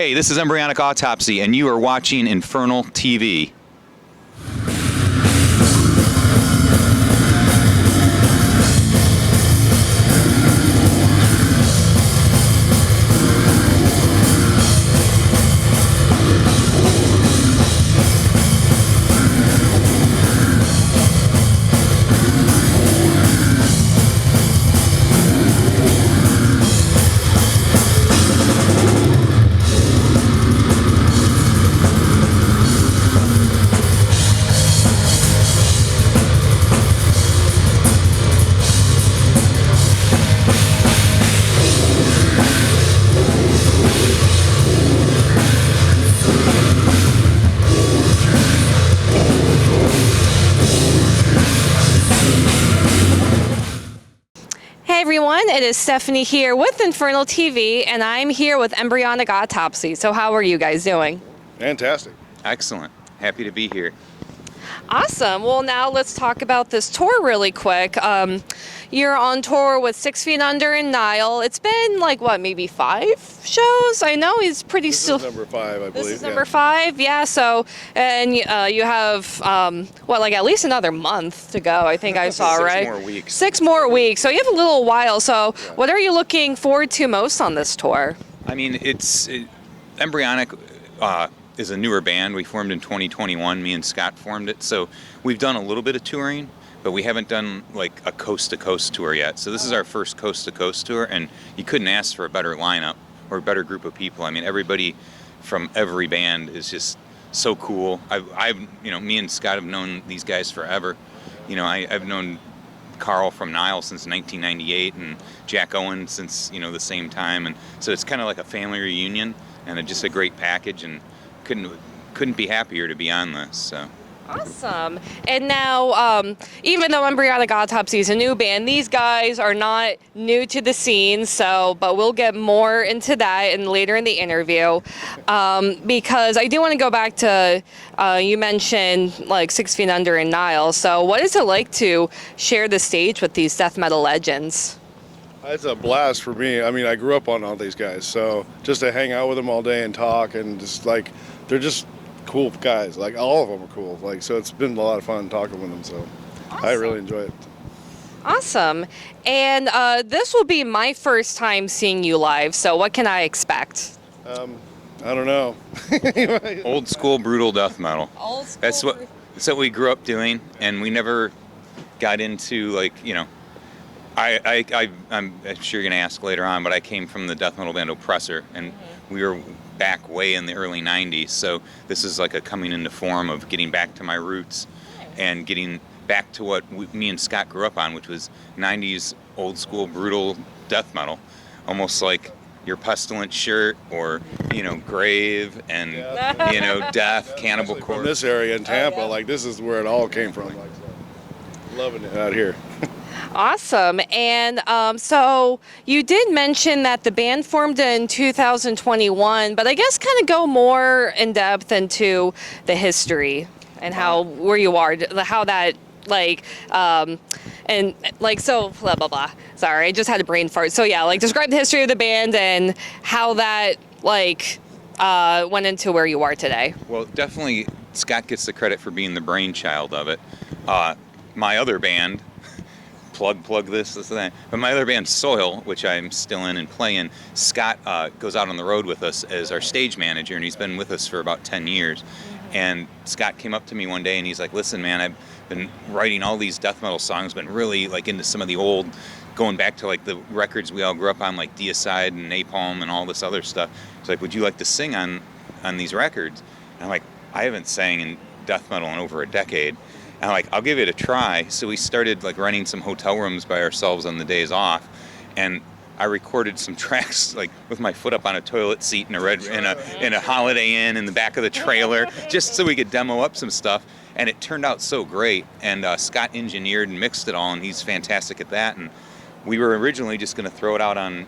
Hey, this is Embryonic Autopsy, and you are watching Infernal TV. Hey everyone, it is Stephanie here with Infernal TV, and I'm here with Embryonic Autopsy. So how are you guys doing? Fantastic. Excellent. Happy to be here. Awesome. Well, now let's talk about this tour really quick. You're on tour with 6 Feet Under and Nile. It's been like, what, maybe 5 shows? I know he's pretty This is number 5, I believe. This is number 5, yeah. So, and you have, like at least another month to go, I think I saw, right? 6 more weeks. 6 more weeks. So you have a little while. So what are you looking forward to most on this tour? I mean, Embryonic is a newer band. We formed in 2021. Me and Scott formed it. So we've done a little bit of touring, but we haven't done like a coast-to-coast tour yet. So this is our first coast-to-coast tour, and you couldn't ask for a better lineup or a better group of people. I mean, everybody from every band is just so cool. Me and Scott have known these guys forever. You know, I've known Carl from Nile since 1998, and Jack Owen since, the same time. And so it's kind of like a family reunion, and just a great package, and couldn't be happier to be on this. So. Awesome. And now, even though Embryonic Autopsy is a new band, these guys are not new to the scene, but we'll get more into that later in the interview. Because I do want to go back to, you mentioned like 6 Feet Under and Nile. So what is it like to share the stage with these death metal legends? It's a blast for me. I mean, I grew up on all these guys, so just to hang out with them all day and talk, and just like, they're just cool guys. Like, all of them are cool. Like, so it's been a lot of fun talking with them, so awesome. I really enjoy it. Awesome. And this will be my first time seeing you live, so what can I expect? I don't know. Old school brutal death metal. Old school. That's what we grew up doing, and we never got into I'm sure you're going to ask later on, but I came from the death metal band Oppressor, and we were back way in the early 90s, so this is like a coming into form of getting back to my roots and getting back to what me and Scott grew up on, which was 90s old school brutal death metal, almost like your Pestilence shirt or, Grave and, Death, Cannibal Corpse. From this area in Tampa, like, this is where it all came from. Like, so, loving it out here. Awesome. And so you did mention that the band formed in 2021, but I guess kind of go more in depth into the history and where you are, how that so blah, blah, blah. Sorry, I just had a brain fart. So yeah, describe the history of the band and how that went into where you are today. Well, definitely Scott gets the credit for being the brainchild of it. My other band, plug this and that. But my other band, Soil, which I'm still in and playing, Scott goes out on the road with us as our stage manager, and he's been with us for about 10 years. And Scott came up to me one day, and he's like, "Listen, man, I've been writing all these death metal songs, been really into some of the old, going back to the records we all grew up on, like Deicide and Napalm and all this other stuff. He's like, would you like to sing on these records?" And I'm like, I haven't sang in death metal in over a decade. And I'm like, I'll give it a try. So we started renting some hotel rooms by ourselves on the days off, and I recorded some tracks with my foot up on a toilet seat in a Holiday Inn in the back of the trailer, just so we could demo up some stuff. And it turned out so great. And Scott engineered and mixed it all, and he's fantastic at that. And we were originally just going to throw it out on,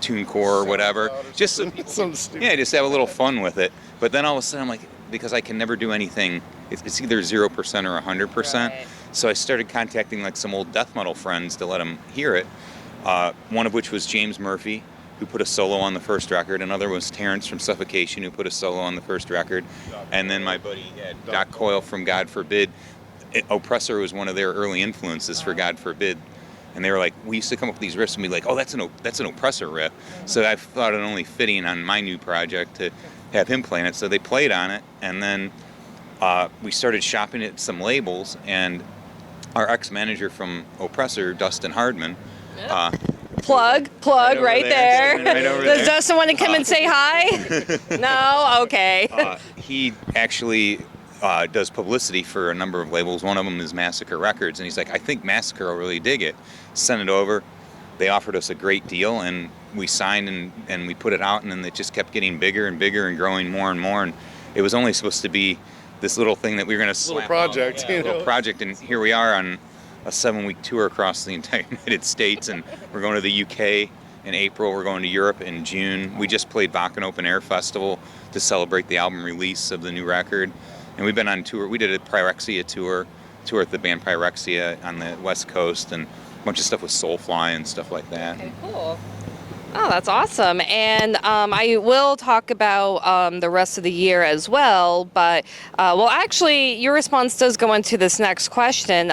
TuneCore or whatever, just so people, just have a little fun with it. But then all of a sudden I'm like, because I can never do anything, it's either 0% or 100%. Right. So I started contacting some old death metal friends to let them hear it. One of which was James Murphy, who put a solo on the first record. Another was Terrence from Suffocation, who put a solo on the first record. And then my buddy Doc Coyle from God Forbid. Oppressor was one of their early influences for God Forbid. And they were like, we used to come up with these riffs and be like, oh, that's an Oppressor riff. So I thought it only fitting on my new project to have him play on it. So they played on it, and then we started shopping at some labels, and our ex-manager from Oppressor, Dustin Hardman, Plug right there. Right over Does there. Dustin want to come and say hi? No? Okay. He actually does publicity for a number of labels. One of them is Massacre Records, and he's like, I think Massacre will really dig it. Sent it over. They offered us a great deal, and we signed and we put it out, and then it just kept getting bigger and bigger and growing more and more. And it was only supposed to be this little thing that we were going to slap project, out. Yeah, little project, and here we are on a 7-week tour across the entire United States, and we're going to the UK in April. We're going to Europe in June. We just played Wacken Open Air Festival to celebrate the album release of the new record. And we've been on tour. We did a Pyrexia tour with the band Pyrexia on the West Coast, and a bunch of stuff with Soulfly and stuff like that. Okay, cool. Oh, that's awesome. And I will talk about the rest of the year as well. But, well, actually, your response does go into this next question.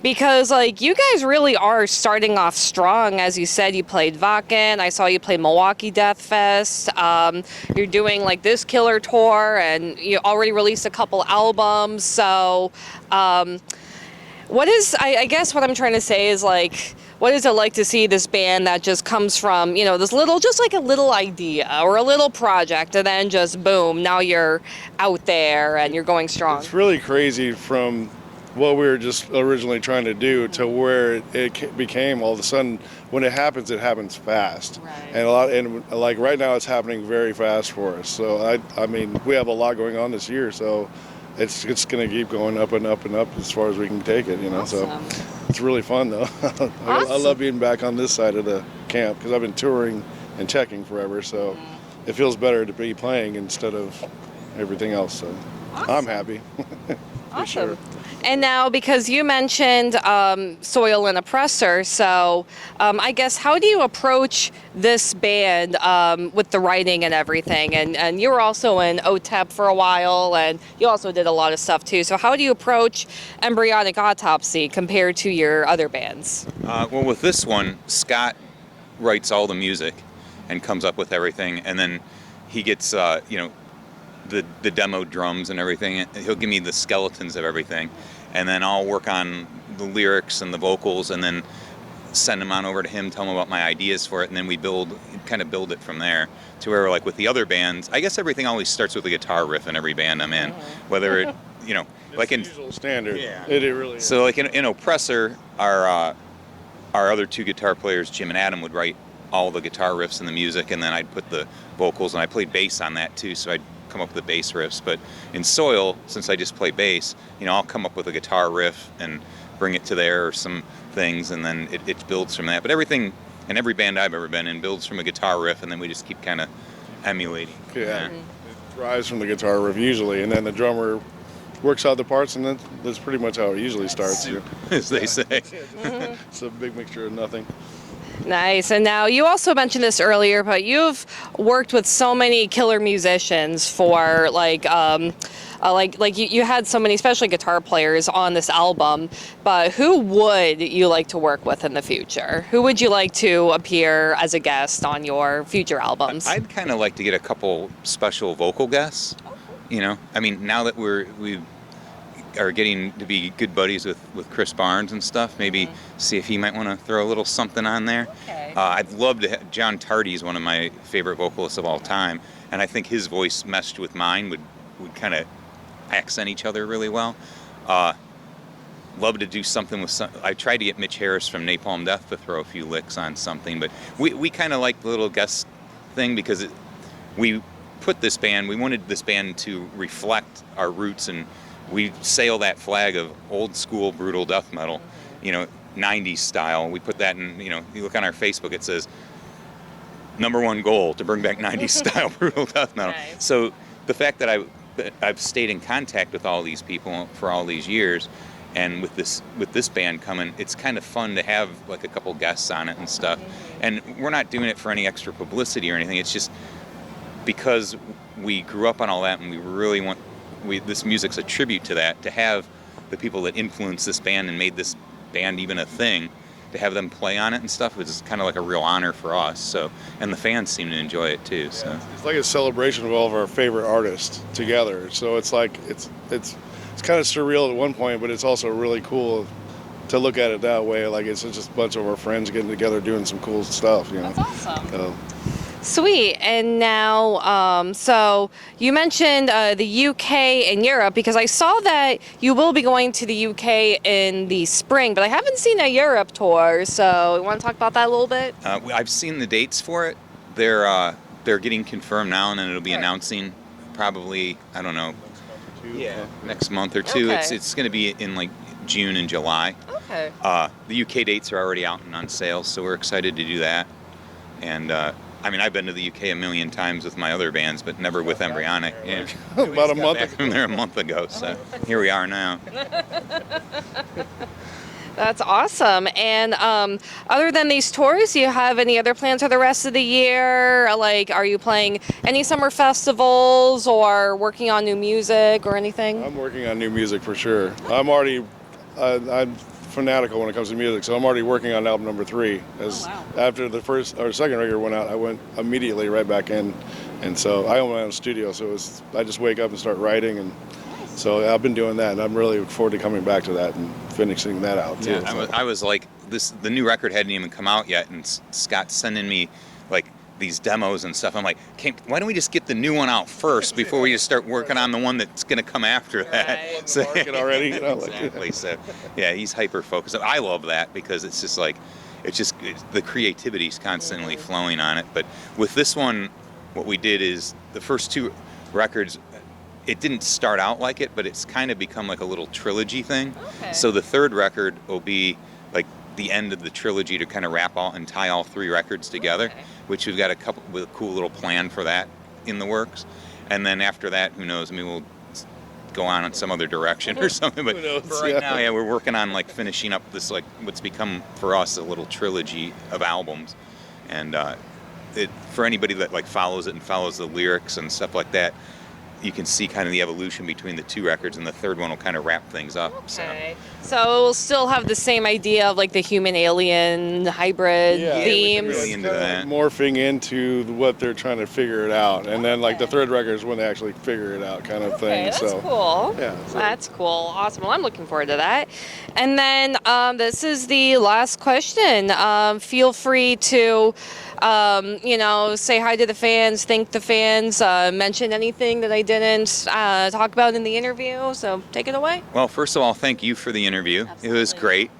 Because, like, you guys really are starting off strong. As you said, you played Wacken. I saw you play Milwaukee Death Fest. You're doing, like, this killer tour, and you already released a couple albums. So, what is, I guess what I'm trying to say is, like, what is it like to see this band that just comes from, you know, this little, just like a little idea or a little project, and then just boom, now you're out there and you're going strong? It's really crazy from what we were just originally trying to do to where it became all of a sudden. When it happens fast. Right. And like right now it's happening very fast for us. So I mean, we have a lot going on this year, so it's going to keep going up and up and up as far as we can take it, you know. Awesome. So it's really fun though. I love being back on this side of the camp because I've been touring and checking forever, so it feels better to be playing instead of everything else. So I'm happy. For Awesome. sure. And now, because you mentioned Soil and Oppressor, so I guess how do you approach this band with the writing and everything? And you were also in OTEP for a while, and you also did a lot of stuff too. So how do you approach Embryonic Autopsy compared to your other bands? Well, with this one, Scott writes all the music and comes up with everything, and then he gets, you know, the demo drums and everything. He'll give me the skeletons of everything, and then I'll work on the lyrics and the vocals, and then send them on over to him, tell him about my ideas for it, and then we kind of build it from there. To where, like with the other bands, I guess everything always starts with a guitar riff in every band I'm in, whether it, you know, It's like the in usual standard. Yeah. It really is. So like in Oppressor, our other two guitar players, Jim and Adam, would write all the guitar riffs and the music, and then I'd put the vocals, and I played bass on that too, so I'd come up with the bass riffs. But in Soil, since I just play bass, you know, I'll come up with a guitar riff and bring it to there or some things, and then it builds from that. But everything, and every band I've ever been in, builds from a guitar riff, and then we just keep kind of emulating. Yeah. It drives from the guitar riff usually, and then the drummer works out the parts, and that's pretty much how it usually starts. As they say. It's a big mixture of nothing. Nice. And now you also mentioned this earlier, but you've worked with so many killer musicians for like you had so many, especially guitar players on this album. But who would you like to work with in the future? Who would you like to appear as a guest on your future albums? I'd kind of like to get a couple special vocal guests. You know, I mean, now that we are getting to be good buddies with Chris Barnes and stuff, maybe see if he might want to throw a little something on there. Okay. I'd love to John Tardy is one of my favorite vocalists of all time, and I think his voice meshed with mine would kind of accent each other really well. Love to do something with I tried to get Mitch Harris from Napalm Death to throw a few licks on something, but we kind of like the little guest thing because we wanted this band to reflect our roots, and we sail that flag of old school brutal death metal, you know, 90s style. We put that in, you know, you look on our Facebook, it says #1 goal to bring back 90s style brutal death metal. Nice. So the fact that I've stayed in contact with all these people for all these years, And with this band coming, it's kind of fun to have like a couple guests on it and stuff. And we're not doing it for any extra publicity or anything. It's just because we grew up on all that, and we really want this music's a tribute to that. To have the people that influenced this band and made this band even a thing, to have them play on it and stuff was kind of like a real honor for us. So, and the fans seem to enjoy it too. So it's like a celebration of all of our favorite artists together. So it's like it's kind of surreal at one point, but it's also really cool to look at it that way. Like it's just a bunch of our friends getting together doing some cool stuff. You know. That's awesome. Sweet. And now, so you mentioned the UK and Europe, because I saw that you will be going to the UK in the spring, but I haven't seen a Europe tour. So you want to talk about that a little bit? I've seen the dates for it. They're getting confirmed now, and then it'll be announcing probably, I don't know, next month or two. Okay. It's going to be in like June and July. Okay. The UK dates are already out and on sale, so we're excited to do that. And I mean, I've been to the UK a million times with my other bands, but never with Embryonic. Yeah. About a month back from there a month ago, so here we are now. That's awesome. And other than these tours, do you have any other plans for the rest of the year? Like, are you playing any summer festivals or working on new music or anything? I'm working on new music for sure. I'm already, I'm fanatical when it comes to music, so I'm already working on album number 3. After the first or second record went out, I went immediately right back in, and so I own my own studio. So I just wake up and start writing, and so I've been doing that, and I'm really looking forward to coming back to that and finishing that out too. Yeah, I was like, the new record hadn't even come out yet, and Scott's sending me like these demos and stuff. I'm like, why don't we just get the new one out first before we just start working on the one that's going to come after that? Right. So, Market already, you know, exactly. So, yeah, he's hyper focused. I love that because it's just like, the creativity's constantly flowing on it. But with this one, what we did is the first 2 records, it didn't start out like it, but it's kind of become like a little trilogy thing. Okay. So the 3rd record will be like the end of the trilogy to kind of wrap all and tie all 3 records together, which we've got a cool little plan for that in the works. And then after that, who knows? Maybe we'll go on in some other direction or something. But for right now, yeah, we're working on like finishing up this like what's become for us a little trilogy of albums. And for anybody that like follows it and follows the lyrics and stuff like that, you can see kind of the evolution between the 2 records, and the 3rd one will kind of wrap things up. Okay. So we'll still have the same idea of like the human-alien hybrid themes. Really into that. Morphing into what they're trying to figure it out, and then like the 3rd record is when they actually figure it out, kind of thing. That's so cool. Yeah, so. That's cool. Awesome. Well, I'm looking forward to that. And then this is the last question. Feel free to say hi to the fans, thank the fans, mention anything that I didn't talk about in the interview. So take it away. Well, first of all, thank you for the interview. Absolutely. It was great.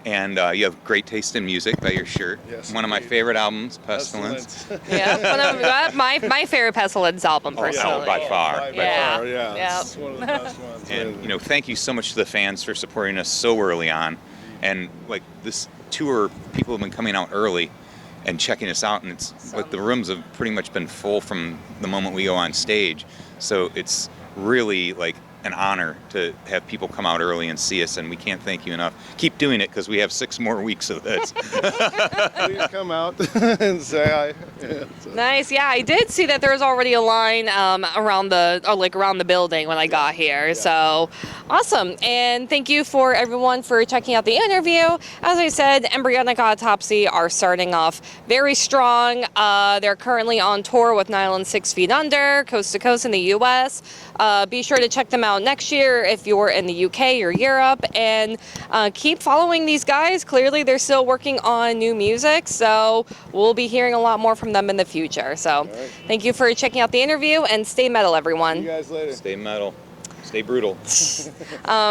And you have great taste in music by your shirt. Yes, one of my favorite albums, Pestilence. Yeah, my favorite Pestilence album, personally. by far. Yeah. It's one of the best ones. And thank you so much to the fans for supporting us so early on. And like this tour, people have been coming out early and checking us out, and it's like the rooms have pretty much been full from the moment we go on stage. So it's really like an honor to have people come out early and see us, and we can't thank you enough. Keep doing it because we have 6 more weeks of this. Please come out and say hi. Yeah, so. Nice. Yeah, I did see that there was already a line around the building when I got here. So awesome. And thank you for everyone for checking out the interview. As I said, Embryonic Autopsy are starting off very strong. They're currently on tour with Nile and 6 Feet Under, coast to coast in the U.S. Be sure to check them out next year if you're in the UK or Europe, and keep following these guys. Clearly they're still working on new music, so we'll be hearing a lot more from them in the future. So thank you for checking out the interview, and stay metal, everyone. See you guys later. Stay metal. Stay brutal.